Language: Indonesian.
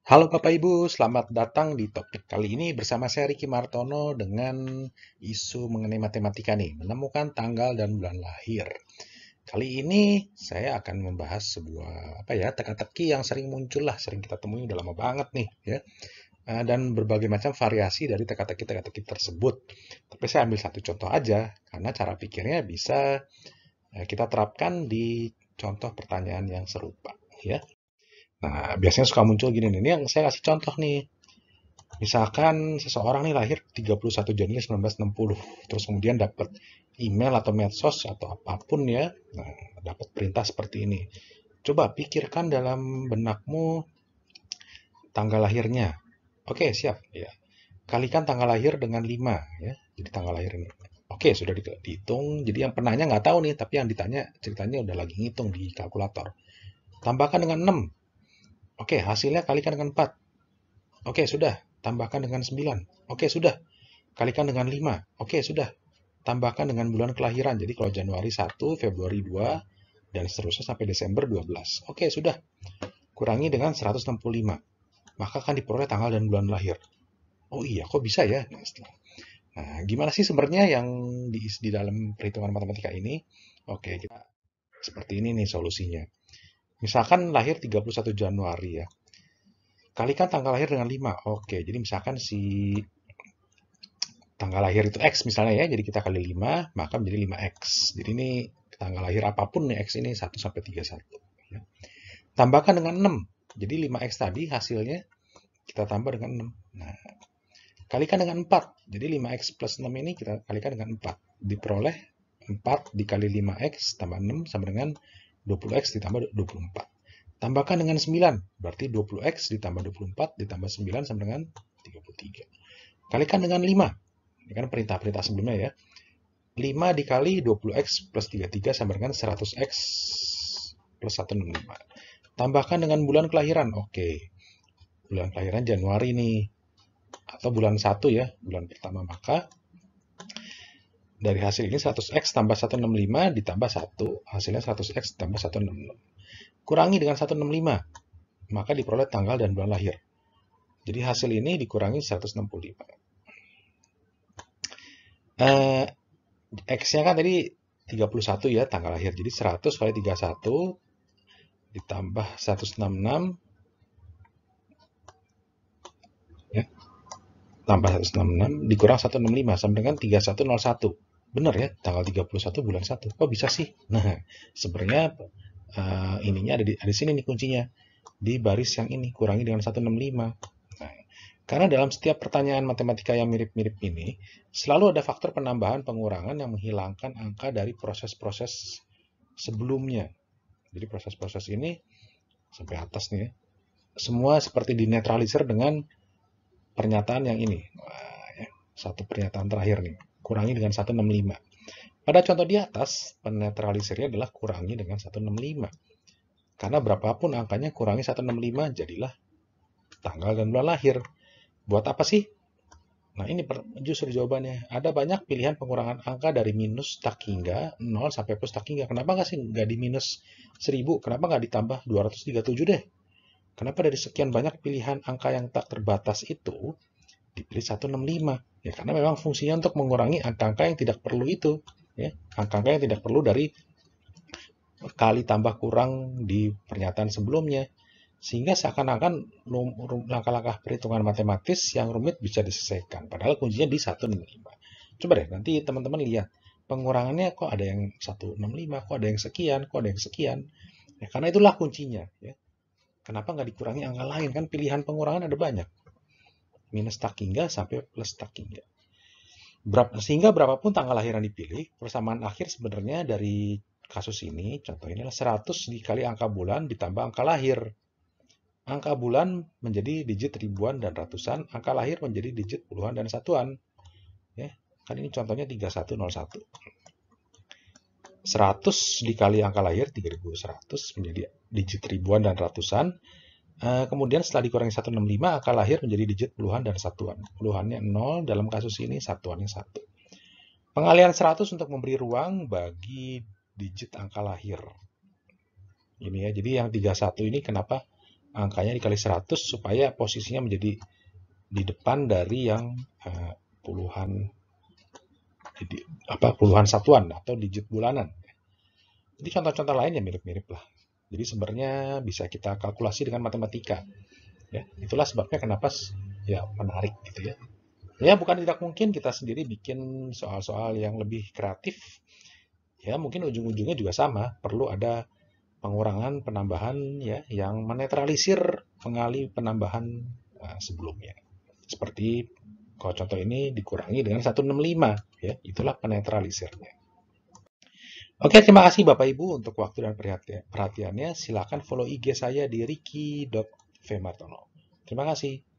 Halo Bapak Ibu, selamat datang di topik kali ini bersama saya Riki Martono dengan isu mengenai matematika nih, menemukan tanggal dan bulan lahir. Kali ini saya akan membahas sebuah teka-teki yang sering muncul lah, sering kita temui udah lama banget nih ya. Dan berbagai macam variasi dari teka-teki tersebut. Tapi saya ambil satu contoh aja karena cara pikirnya bisa kita terapkan di contoh pertanyaan yang serupa ya. Nah, biasanya suka muncul gini nih. Ini yang saya kasih contoh nih. Misalkan seseorang nih lahir 31 Januari 1960, terus kemudian dapat email atau medsos atau apapun ya, nah, dapat perintah seperti ini. Coba pikirkan dalam benakmu tanggal lahirnya. Oke, siap. Ya. Kalikan tanggal lahir dengan 5 ya. Jadi tanggal lahir ini. Oke, sudah dihitung. Jadi yang penanya nggak tahu nih, tapi yang ditanya ceritanya udah lagi ngitung di kalkulator. Tambahkan dengan 6. Oke, hasilnya kalikan dengan 4. Oke, sudah. Tambahkan dengan 9. Oke, sudah. Kalikan dengan 5. Oke, sudah. Tambahkan dengan bulan kelahiran. Jadi kalau Januari 1, Februari 2, dan seterusnya sampai Desember 12. Oke, sudah. Kurangi dengan 165. Maka akan diperoleh tanggal dan bulan lahir. Oh iya, kok bisa ya? Nah, gimana sih sebenarnya yang di dalam perhitungan matematika ini? Oke, kita seperti ini nih solusinya. Misalkan lahir 31 Januari ya. Kalikan tanggal lahir dengan 5. Oke, jadi misalkan si tanggal lahir itu X misalnya ya, jadi kita kali 5, maka menjadi 5X. Jadi ini tanggal lahir apapun nih X ini 1 sampai 31. Ya. Tambahkan dengan 6. Jadi 5X tadi hasilnya kita tambah dengan 6. Nah, kalikan dengan 4. Jadi 5X plus 6 ini kita kalikan dengan 4. Diperoleh 4 dikali 5X tambah 6 sama dengan 20X ditambah 24. Tambahkan dengan 9. Berarti 20X ditambah 24 ditambah 9 sama dengan 33. Kalikan dengan 5. Ini kan perintah-perintah sebelumnya ya. 5 dikali 20x plus 33 sama dengan 100x plus 165. Tambahkan dengan bulan kelahiran. Oke, bulan kelahiran Januari nih. Atau bulan 1 ya, bulan pertama. Maka dari hasil ini 100x tambah 165 ditambah 1. Hasilnya 100x tambah 166. Kurangi dengan 165. Maka diperoleh tanggal dan bulan lahir. Jadi hasil ini dikurangi 165. X-nya kan tadi 31 ya tanggal lahir. Jadi 100 kali 31 ditambah 166 ya, tambah 166 dikurang 165 sama dengan 3101. Benar ya, tanggal 31 bulan 1. Kok bisa sih? Nah, sebenarnya ininya ada di sini nih kuncinya. Di baris yang ini kurangi dengan 165. Nah, karena dalam setiap pertanyaan matematika yang mirip-mirip ini, selalu ada faktor penambahan pengurangan yang menghilangkan angka dari proses-proses sebelumnya. Jadi proses-proses ini sampai atas nih ya, semua seperti dinetralisir dengan pernyataan yang ini. Wah, ya, satu pernyataan terakhir nih, kurangi dengan 165. Pada contoh di atas, penetralisirnya adalah kurangi dengan 165. Karena berapapun angkanya kurangi 165, jadilah tanggal dan bulan lahir. Buat apa sih? Nah, ini justru jawabannya. Ada banyak pilihan pengurangan angka dari minus tak hingga 0 sampai plus tak hingga. Kenapa nggak sih nggak di minus 1000? Kenapa nggak ditambah 237 deh? Kenapa dari sekian banyak pilihan angka yang tak terbatas itu dipilih 165? Ya, karena memang fungsinya untuk mengurangi angka-angka yang tidak perlu itu. Ya, angka-angka yang tidak perlu dari kali tambah kurang di pernyataan sebelumnya. Sehingga seakan-akan langkah-langkah perhitungan matematis yang rumit bisa diselesaikan. Padahal kuncinya di 165. Coba deh, nanti teman-teman lihat. Pengurangannya kok ada yang 165, kok ada yang sekian, kok ada yang sekian. Ya, karena itulah kuncinya. Ya. Kenapa nggak dikurangi angka lain? Kan pilihan pengurangan ada banyak. Minus tak hingga sampai plus tak hingga. Sehingga berapapun tanggal lahir yang dipilih, persamaan akhir sebenarnya dari kasus ini, contoh ini adalah 100 dikali angka bulan ditambah angka lahir. Angka bulan menjadi digit ribuan dan ratusan, angka lahir menjadi digit puluhan dan satuan. Ya, kan ini contohnya 3101. 100 dikali angka lahir 3100 menjadi digit ribuan dan ratusan. Kemudian setelah dikurangi 165, angka lahir menjadi digit puluhan dan satuan. Puluhannya 0, dalam kasus ini satuannya 1. Pengalihan 100 untuk memberi ruang bagi digit angka lahir. Ini ya, jadi yang 31 ini kenapa angkanya dikali 100 supaya posisinya menjadi di depan dari yang puluhan satuan atau digit bulanan. Jadi contoh-contoh lain ya mirip-mirip lah. Jadi sebenarnya bisa kita kalkulasi dengan matematika. Ya, itulah sebabnya kenapa ya menarik gitu ya. Ya bukan tidak mungkin kita sendiri bikin soal-soal yang lebih kreatif. Ya mungkin ujung-ujungnya juga sama. Perlu ada pengurangan penambahan ya yang menetralisir pengali penambahan sebelumnya. Seperti kalau contoh ini dikurangi dengan 165 ya, itulah penetralisirnya. Oke, terima kasih Bapak Ibu untuk waktu dan perhatiannya. Silakan follow IG saya di ricky.vmartono. Terima kasih.